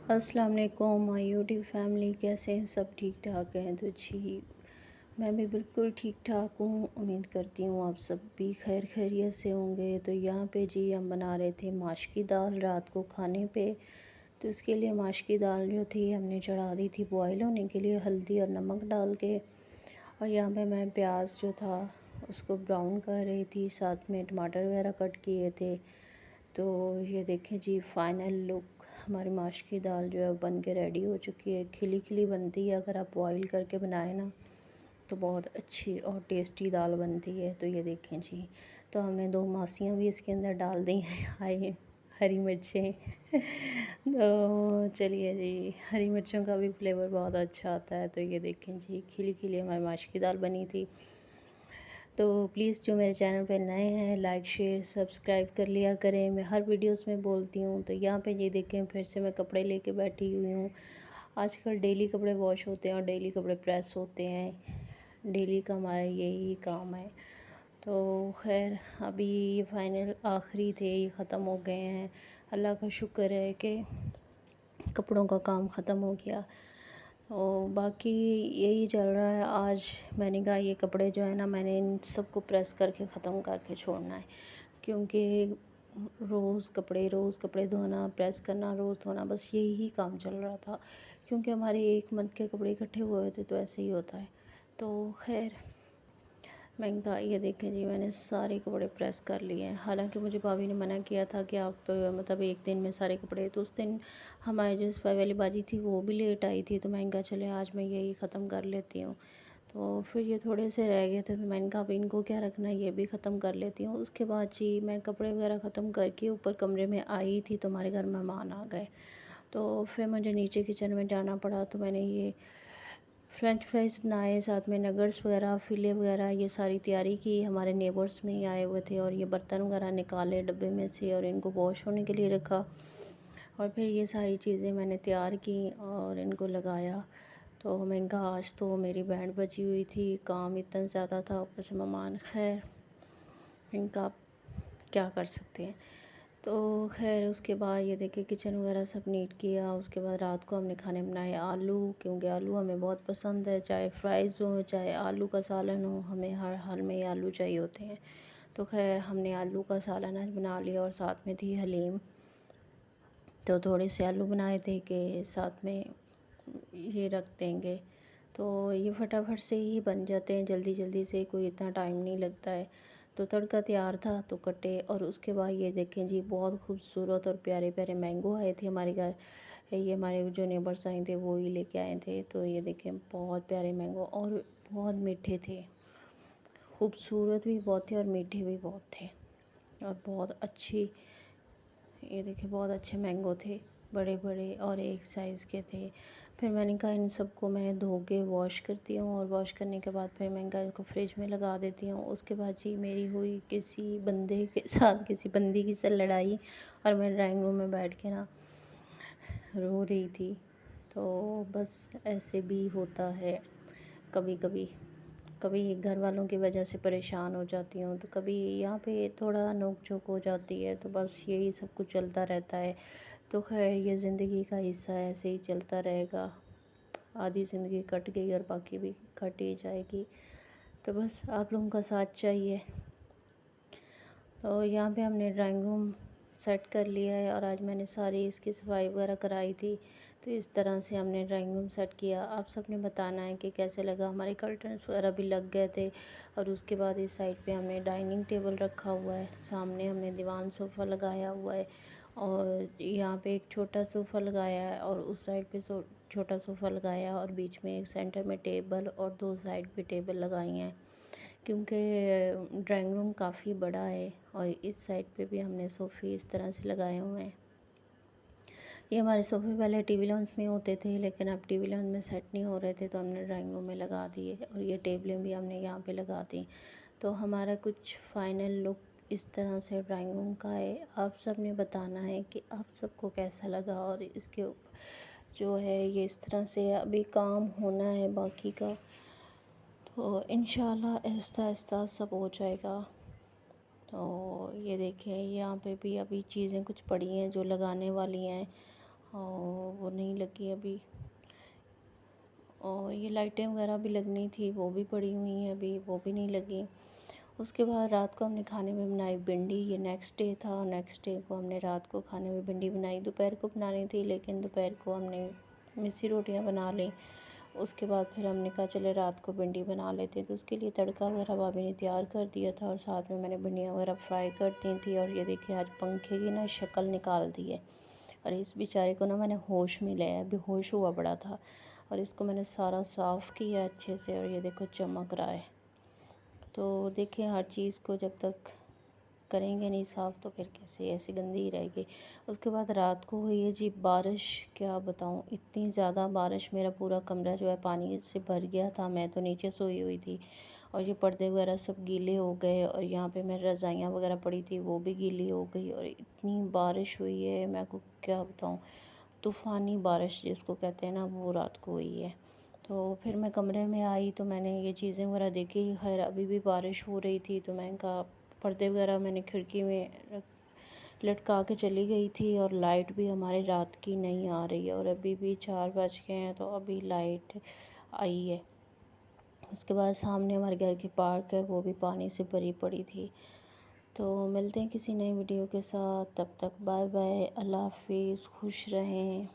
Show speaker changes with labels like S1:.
S1: अस्सलाम वालेकुम my YouTube family, कैसे हैं? सब ठीक ठाक हैं? तो जी मैं भी बिल्कुल ठीक ठाक हूँ। उम्मीद करती हूँ आप सब भी खैर खैरियत से होंगे। तो यहाँ पे जी हम बना रहे थे माश की दाल रात को खाने पे। तो इसके लिए माश की दाल जो थी हमने चढ़ा दी थी बॉयल होने के लिए हल्दी और नमक डाल के। और यहाँ पे मैं प्याज जो था उसको ब्राउन कर रही थी, साथ में टमाटर वगैरह कट किए थे। तो ये देखें जी फाइनल लुक, हमारी माश की दाल जो है बन के रेडी हो चुकी है। खिली खिली बनती है, अगर आप बॉईल करके बनाएं ना तो बहुत अच्छी और टेस्टी दाल बनती है। तो ये देखें जी, तो हमने 2 मासियाँ भी इसके अंदर डाल दी हैं, हरी मिर्चें तो चलिए जी, हरी मिर्चों का भी फ्लेवर बहुत अच्छा आता है। तो ये देखें जी, खिली खिली हमारी माश की दाल बनी थी। तो प्लीज़ जो मेरे चैनल पे नए हैं लाइक शेयर सब्सक्राइब कर लिया करें। मैं हर वीडियोस में बोलती हूँ। तो यहाँ पे ये देखें, फिर से मैं कपड़े लेके बैठी हुई हूँ। आजकल डेली कपड़े वॉश होते हैं और डेली कपड़े प्रेस होते हैं। डेली का हमारा यही काम है। तो खैर अभी ये फाइनल आखिरी थे, ये ख़त्म हो गए हैं। अल्लाह का शुक्र है कि कपड़ों का काम ख़त्म हो गया। और बाकी यही चल रहा है। आज मैंने कहा ये कपड़े जो है ना, मैंने इन सबको प्रेस करके ख़त्म करके छोड़ना है, क्योंकि रोज़ कपड़े धोना, प्रेस करना, रोज़ धोना, बस यही काम चल रहा था। क्योंकि हमारे 1 मंथ के कपड़े इकट्ठे हुए थे, तो ऐसे ही होता है। तो खैर मैंने कहा ये देखें जी, मैंने सारे कपड़े प्रेस कर लिए हैं। हालांकि मुझे भाभी ने मना किया था कि आप मतलब एक दिन में सारे कपड़े, तो उस दिन हमारी जो सफाई वाली बाजी थी वो भी लेट आई थी। तो मैंने कहा चले आज मैं यही ख़त्म कर लेती हूँ। तो फिर ये थोड़े से रह गए थे, तो मैंने कहा अब इनको क्या रखना, ये भी ख़त्म कर लेती हूँ। उसके बाद जी मैं कपड़े वगैरह ख़त्म करके ऊपर कमरे में आई थी, तो हमारे घर मेहमान आ गए। तो फिर मुझे नीचे किचन में जाना पड़ा। तो मैंने ये फ्रेंच फ्राइज़ बनाए, साथ में नगर्स वगैरह, फ़िले वगैरह, ये सारी तैयारी की। हमारे नेबर्स में ही आए हुए थे, और ये बर्तन वगैरह निकाले डब्बे में से और इनको वॉश होने के लिए रखा। और फिर ये सारी चीज़ें मैंने तैयार की और इनको लगाया। तो मैंने कहा आज तो मेरी बैंड बजी हुई थी, काम इतना ज़्यादा था, ऊपर से मेहमान। खैर इनका क्या कर सकते हैं। तो खैर उसके बाद ये देखिए किचन वगैरह सब नीट किया। उसके बाद रात को हमने खाने बनाए आलू, क्योंकि आलू हमें बहुत पसंद है। चाहे फ्राइज़ हो, चाहे आलू का सालन हो, हमें हर हाल में आलू चाहिए होते हैं। तो खैर हमने आलू का सालन आज बना लिया, और साथ में थी हलीम। तो थोड़े से आलू बनाए थे कि साथ में ये रख देंगे। तो ये फटाफट से ही बन जाते हैं, जल्दी जल्दी से, कोई इतना टाइम नहीं लगता है। तो तड़का तैयार था तो कटे। और उसके बाद ये देखें जी, बहुत खूबसूरत और प्यारे प्यारे मैंगो आए थे हमारे घर। ये हमारे जो नेबर्स आए थे वो ही लेके आए थे। तो ये देखें बहुत प्यारे मैंगो, और बहुत मीठे थे, खूबसूरत भी बहुत थे और मीठे भी बहुत थे, और बहुत अच्छी, ये देखिए बहुत अच्छे मैंगो थे, बड़े बड़े और एक साइज़ के थे। फिर मैंने कहा इन सबको मैं धो के वॉश करती हूँ, और वॉश करने के बाद फिर मैंने कहा इनको फ्रिज में लगा देती हूँ। उसके बाद जी मेरी हुई किसी बंदे के साथ, किसी बंदी की से लड़ाई, और मैं ड्राइंग रूम में बैठ के ना रो रही थी। तो बस ऐसे भी होता है कभी कभी। कभी घर वालों की वजह से परेशान हो जाती हूँ, तो कभी यहाँ पे थोड़ा नोक झोंक हो जाती है। तो बस यही सब कुछ चलता रहता है। तो खैर ये ज़िंदगी का हिस्सा है, ऐसे ही चलता रहेगा। आधी ज़िंदगी कट गई और बाकी भी कट ही जाएगी। तो बस आप लोगों का साथ चाहिए। तो यहाँ पे हमने ड्राइंग रूम सेट कर लिया है, और आज मैंने सारी इसकी सफाई वगैरह कराई थी। तो इस तरह से हमने ड्राइंग रूम सेट किया। आप सब ने बताना है कि कैसे लगा। हमारे कर्टन्स वगैरह भी लग गए थे। और उसके बाद इस साइड पे हमने डाइनिंग टेबल रखा हुआ है, सामने हमने दीवान सोफ़ा लगाया हुआ है, और यहाँ पे एक छोटा सोफ़ा लगाया है, और उस साइड पे छोटा सोफ़ा लगाया है, और बीच में एक सेंटर में टेबल, और 2 साइड पे टेबल लगाई हैं, क्योंकि ड्राइंग रूम काफ़ी बड़ा है। और इस साइड पे भी हमने सोफ़े इस तरह से लगाए हुए हैं। ये हमारे सोफ़े पहले टीवी लाउंज में होते थे, लेकिन अब टीवी लाउंज में सेट नहीं हो रहे थे, तो हमने ड्राइंग रूम में लगा दिए। और ये टेबलें भी हमने यहाँ पे लगा दी। तो हमारा कुछ फ़ाइनल लुक इस तरह से ड्राइंग रूम का है। आप सब ने बताना है कि आप सबको कैसा लगा। और इसके ऊपर जो है ये इस तरह से अभी काम होना है बाकी का। तो इंशाल्लाह आहिस्ता आहिस्ता सब हो जाएगा। तो ये देखिए यहाँ पे भी अभी चीज़ें कुछ पड़ी हैं जो लगाने वाली हैं। और वो नहीं लगी अभी। और ये लाइटें वगैरह भी लगनी थी, वो भी पड़ी हुई हैं अभी, वो भी नहीं लगी। उसके बाद रात को हमने खाने में बनाई भिंडी। ये नेक्स्ट डे था, नेक्स्ट डे को हमने रात को खाने में भिंडी बनाई। दोपहर को बनानी थी लेकिन दोपहर को हमने मिस्सी रोटियां बना ली। उसके बाद फिर हमने कहा चले रात को भिंडी बना लेते। तो उसके लिए तड़का वगैरह भाभी ने तैयार कर दिया था और साथ में मैंने भिंडियाँ वगैरह फ्राई कर दी थी। और ये देखिए आज पंखे की ना शक्ल निकाल दी है। और इस बेचारे को ना मैंने होश में लिया है, बेहोश हुआ पड़ा था और इसको मैंने सारा साफ़ किया अच्छे से और ये देखो चमक रहा है। तो देखिए हर चीज़ को जब तक करेंगे नहीं साफ़ तो फिर कैसे, ऐसी गंदी ही रहेगी। उसके बाद रात को हुई है जी बारिश, क्या बताऊँ, इतनी ज़्यादा बारिश, मेरा पूरा कमरा जो है पानी से भर गया था। मैं तो नीचे सोई हुई थी और ये पर्दे वगैरह सब गीले हो गए और यहाँ पे मैं रज़ाइयाँ वगैरह पड़ी थी वो भी गीली हो गई और इतनी बारिश हुई है मैं को क्या बताऊँ। तूफ़ानी बारिश जिसको कहते हैं ना, वो रात को हुई है। तो फिर मैं कमरे में आई तो मैंने ये चीज़ें वगैरह देखी। खैर अभी भी बारिश हो रही थी तो मैंने कहा पर्दे वगैरह मैंने खिड़की में लटका के चली गई थी। और लाइट भी हमारे रात की नहीं आ रही है और अभी भी 4 बज गए हैं तो अभी लाइट आई है। उसके बाद सामने हमारे घर की पार्क है, वो भी पानी से भरी पड़ी थी। तो मिलते हैं किसी नई वीडियो के साथ, तब तक बाय बाय, अल्लाह हाफिज़, खुश रहें।